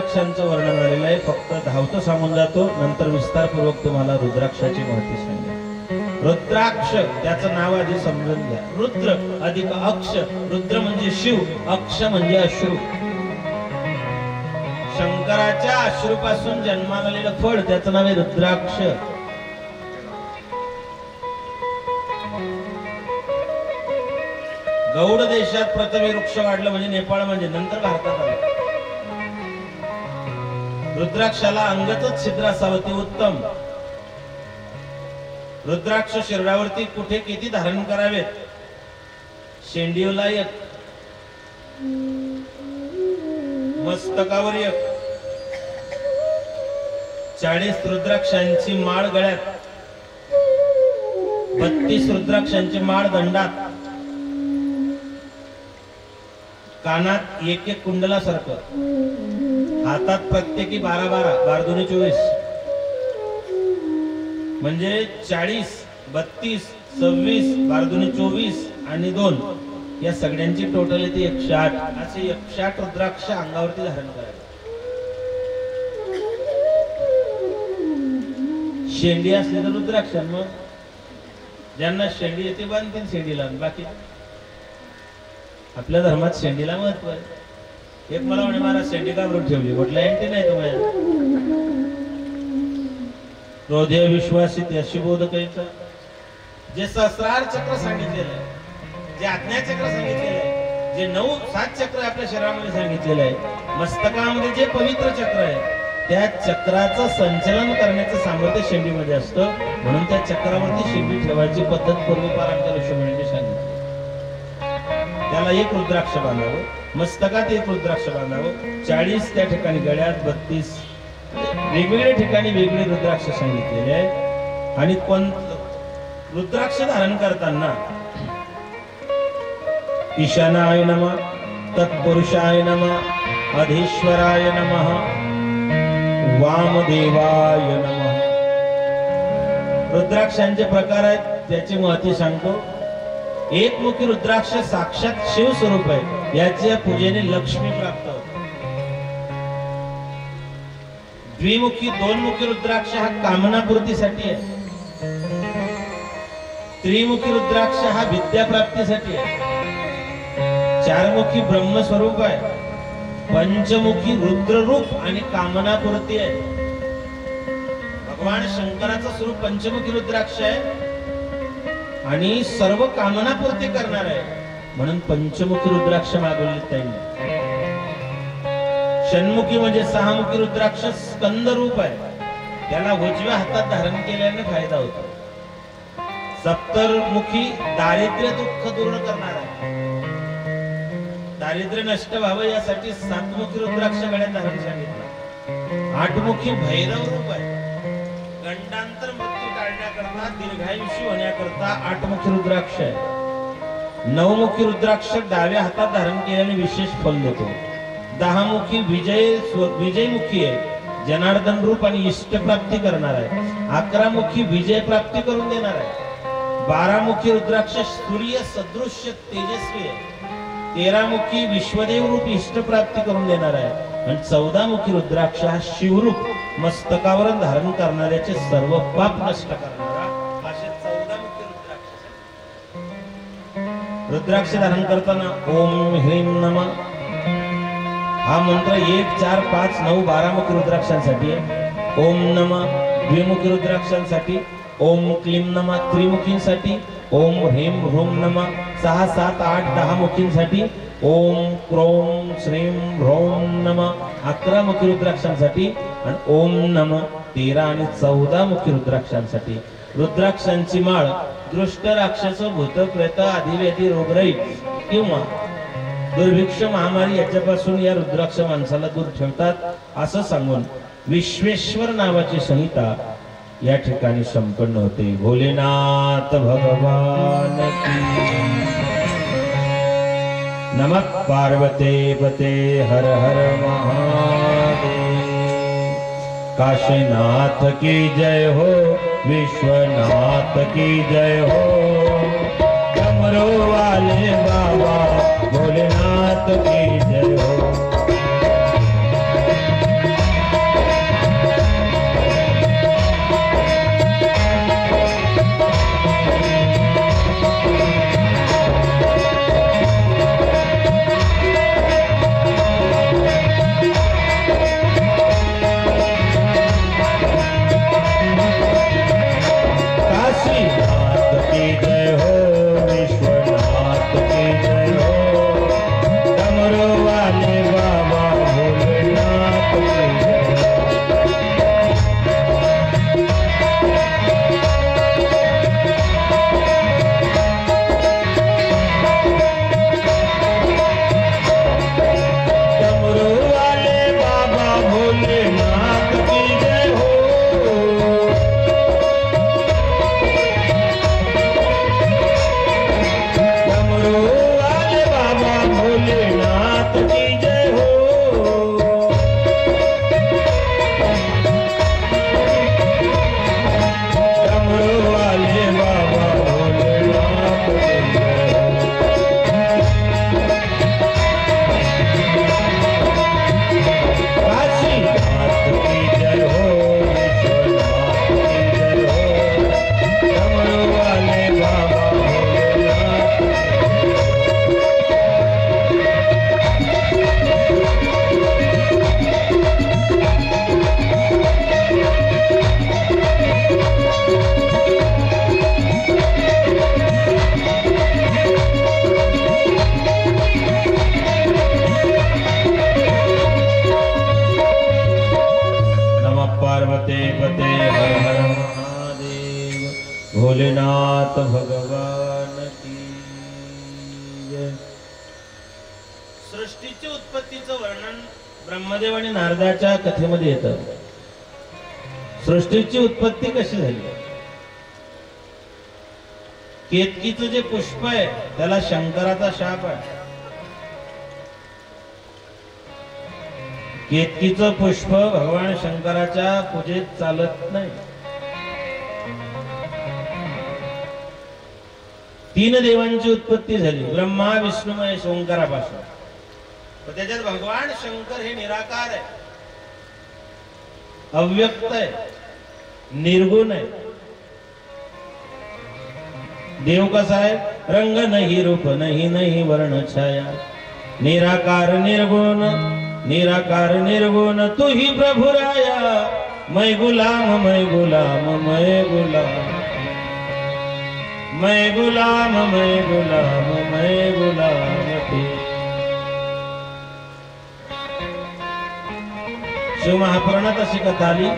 रुद्राक्षांचं वर्णन झालेलं आहे. फक्त धावतो सांगून जातो, नंतर विस्तारपूर्वक तुम्हाला रुद्राक्षाची माहिती सांगेल. रुद्राक्ष त्याचं नाव आधी समजून घ्या. रुद्र अधिक अक्ष, रुद्र म्हणजे शिव, अक्ष म्हणजे अश्रू. शंकराच्या अश्रूपासून जन्माला आलेलं फळ त्याचं नाव आहे रुद्राक्ष. गौड देशात प्रथम वृक्ष वाढलं म्हणजे नेपाळ, म्हणजे नंतर भारतात आलं. रुद्राक्षाला अंगतच छिद्र असावं ते उत्तम. रुद्राक्ष शरीरावरती कुठे किती धारण करावेत? शेंडीला एक, मस्तकावर एक, 40 रुद्राक्षांची माळ गळ्यात, 32 रुद्राक्षांची माळ दंडात, कानात एक एक कुंडलासारखं, हातात प्रत्येकी 12-12, 12 दूनी 24, म्हणजे 40, 32, 26, 12 दूनी 24 आणि 2 या सगळ्यांची टोटल येते 108. असे 108 रुद्राक्ष अंगावरती धारण करावे. शेंडी असली तर रुद्राक्ष, मग ज्यांना शेंडी येते बांधतील शेंडीला. बाकी आपल्या धर्मात शेंडीला महत्व आहे. एक मला म्हणे महाराज शेंडी का बरोबर ठेवली? म्हटलं एंटी नाही तुम्हाला. हृदय विश्वासी त्याशी बोध करायचा. जे सहस्रार चक्र सांगितलेलं आहे, जे आज्ञा चक्र सांगितलेलं आहे, जे 9-7 चक्र आपल्या शरीरामध्ये सांगितलेलं आहे, मस्तकामध्ये जे पवित्र चक्र आहे त्या चक्राचं संचलन करण्याचं सामर्थ्य शेंडीमध्ये असतं. म्हणून त्या चक्रावरती शेंडी ठेवायची पद्धत पूर्वपार आमच्या ऋषीमुनींनी सांगितली. त्याला एक रुद्राक्ष बांधावं, मस्तकात एक रुद्राक्ष बांधावं, 40 त्या ठिकाणी गळ्यात, 32 वेगवेगळ्या ठिकाणी वेगळे रुद्राक्ष सांगितलेले आहे. आणि कोण रुद्राक्ष धारण करताना ईशानाय नमः, तत्पुरुषाय नमः, अधीश्वराय नमः, वामदेवाय नमः. रुद्राक्षांचे प्रकार आहेत, त्याची महती सांगतो. एकमुखी रुद्राक्ष साक्षात शिव स्वरूप आहे, याच्या पूजेने लक्ष्मी प्राप्त होते. द्विमुखी 2मुखी रुद्राक्ष हा कामनापूर्तीसाठी आहे. त्रिमुखी रुद्राक्ष हा विद्याप्राप्तीसाठी आहे. 4मुखी ब्रह्मस्वरूप आहे. पंचमुखी रुद्ररूप आणि कामनापूर्ती आहे. भगवान शंकराचं स्वरूप पंचमुखी रुद्राक्ष आहे आणि सर्व कामनापूर्ती करणार आहे, म्हणून पंचमुखी रुद्राक्ष मागवले त्यांनी. षण्मुखी म्हणजे 6मुखी रुद्राक्ष स्कंद रूप आहे, त्याला उजव्या हातात धारण केल्याने फायदा होतो. सप्तमुखी दारिद्र्य दुःख दूर करणार आहे. दारिद्र्य नष्ट व्हावं यासाठी 7मुखी रुद्राक्ष गळ्यात धारण सांगितलं. 8मुखी भैरव रूप आहे, गंडांतर मृत्यू टाळण्याकरता, दीर्घायुषी होण्याकरता 8मुखी रुद्राक्ष आहे. 9मुखी रुद्राक्ष डाव्या हातात धारण केल्याने विशेष फल देतो. 10मुखी विजयमुखी आहे, जनार्दन रूप आणि इष्ट प्राप्ती करणार आहे. 11मुखी विजय प्राप्ती करून देणार आहे. 12मुखी रुद्राक्ष सूर्य सदृश्य तेजस्वी आहे. 13मुखी विश्वदेव रूप इष्ट प्राप्ती करून देणार आहे. आणि 14मुखी रुद्राक्ष हा शिवरूप मस्तकावर धारण करणाऱ्याचे सर्व पाप नष्ट करणारा. असे 14मुखी रुद्राक्ष. रुद्राक्ष धारण करताना ओम ह्रीं नमः हा मंत्र 1, 4, 5, 9, 12मुखी रुद्राक्षांसाठी आहे. ओम नमः द्विमुखी रुद्राक्षांसाठी, ओम क्लीं नमः त्रिमुखींसाठी, ओम ह्रीं ह्रूं नमः 6, 7, 8, 10 मुखींसाठी, ओम क्रोम श्रीं ह्रौं नमः 11मुखी रुद्राक्षांसाठी आणि ओम नमः 13 आणि 14मुखी रुद्राक्षांसाठी. रुद्राक्षांची माळ दृष्ट राक्षस, भूत प्रेत, आदिव्याधी, रोगराई किंवा दुर्भिक्ष महामारी याच्यापासून या रुद्राक्ष माणसाला दूर ठेवतात असं सांगून विश्वेश्वर नावाची संहिता या ठिकाणी संपन्न होते. भोलेनाथ भगवान की नमः. पार्वते पते हर हर महादेव. काशीनाथ की जय हो, विश्वनाथ की जय हो, डमरू वाले बाबा भोलेनाथ की जय हो. पते पते हर हर महादेव भोलेनाथ भगवान की जय। सृष्टीची उत्पत्तीचं वर्णन ब्रह्मदेव आणि नारदाच्या कथेमध्ये येतं। सृष्टीची उत्पत्ती कशी झाली? केतकीचं जे पुष्प आहे त्याला शंकराचा शाप आहे। केतकीचं पुष्प भगवान शंकराच्या पूजेत चालत नाही। 3 देवांची उत्पत्ती झाली, ब्रह्मा विष्णू महेश ओंकारापासून। त्याच्यात भगवान शंकर हे निराकार आहे, अव्यक्त आहे, निर्गुण आहे। देव कसा आहे? रंग नहीं रूप नहीं नहीं वर्ण छाया, निराकार निर्गुण निराकार निर्गुण तू ही प्रभु राया, मैं गुलाम मैं गुलाम मैं गुलाम मैं गुलाम मैं गुलाम मैं गुलाम तेरा। शिव महापुराणात अशी कथा आली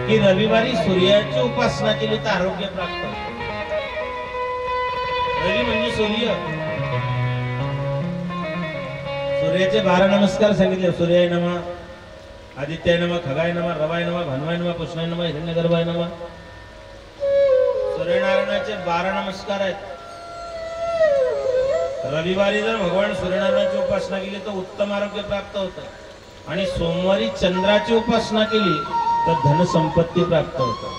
की रविवारी सूर्याची उपासना केली तर आरोग्य प्राप्त होते। रवि म्हणजे सूर्य, सूर्याचे 12 नमस्कार सांगितले। सूर्याय नमः, आदित्याय नमः, खगाय नमः, रवाय नमः, भानुवाय नमः, कृष्णाय नमः, हिरण्यगर्भाय नमः। सूर्यनारायणाचे 12 नमस्कार आहेत। रविवारी जर भगवान सूर्यनारायणाची उपासना केली तर उत्तम आरोग्य प्राप्त होतं आणि सोमवारी चंद्राची उपासना केली तर धन संपत्ती प्राप्त होतं।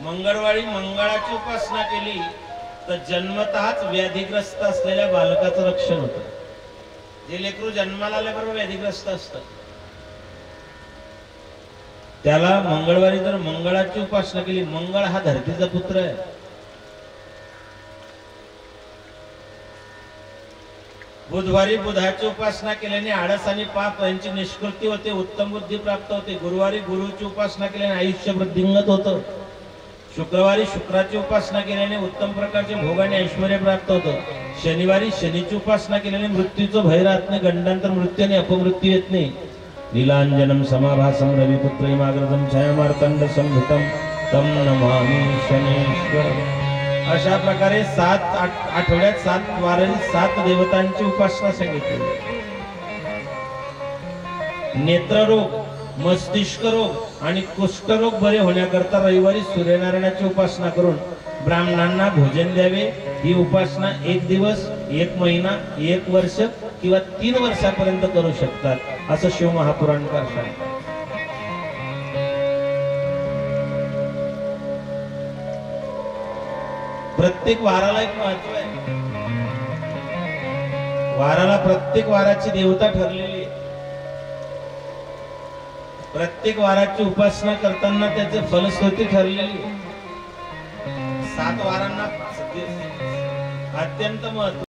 मंगळवारी मंगळाची उपासना केली तर जन्मतःच व्याधिग्रस्त असलेल्या बालकाचं रक्षण होतं। जे लेकरू जन्माला आल्याबरोबर व्याधिग्रस्त असतं त्याला मंगळवारी जर मंगळाची उपासना केली, मंगळ हा धरतीचा पुत्र आहे। बुधवारी बुधाची उपासना केल्याने आळस आणि पाप यांची निष्कृती होते, उत्तम बुद्धी प्राप्त होते। गुरुवारी गुरुची उपासना केल्याने आयुष्य वृद्धिंगत होतं। शुक्रवारी शुक्राची उपासना केल्याने उत्तम प्रकारचे भोग आणि ऐश्वर्य प्राप्त होतं। शनिवारी शनीची उपासना केल्याने मृत्यूचं भय राहत नाही, गंडांतर मृत्यू आणि अपमृत्यू येत नाही। नीलांजनम समाभासम रविपुत्रमाग्रदम छायामार्तंड संभूतम तम नमामि शनेश्वर। अशा प्रकारे 7 आठवड्यात 7 वारी 7 देवतांची उपासना सांगितली। नेत्ररोग, मस्तिष्क रोग आणि कुष्ठरोग बरे होण्याकरता रविवारी सूर्यनारायणाची उपासना करून ब्राह्मणांना भोजन द्यावे। ही उपासना 1 दिवस, 1 महिना, 1 वर्ष किंवा 3 वर्षापर्यंत करू शकतात असं शिव महापुराणकार सांगतात। प्रत्येक वाराला एक महत्व आहे। वाराला प्रत्येक वाराची देवता ठरलेली आहे। प्रत्येक वाराची उपासना करताना त्याचे फलश्रुती ठरलेली आहे। 7 वारांना अत्यंत महत्व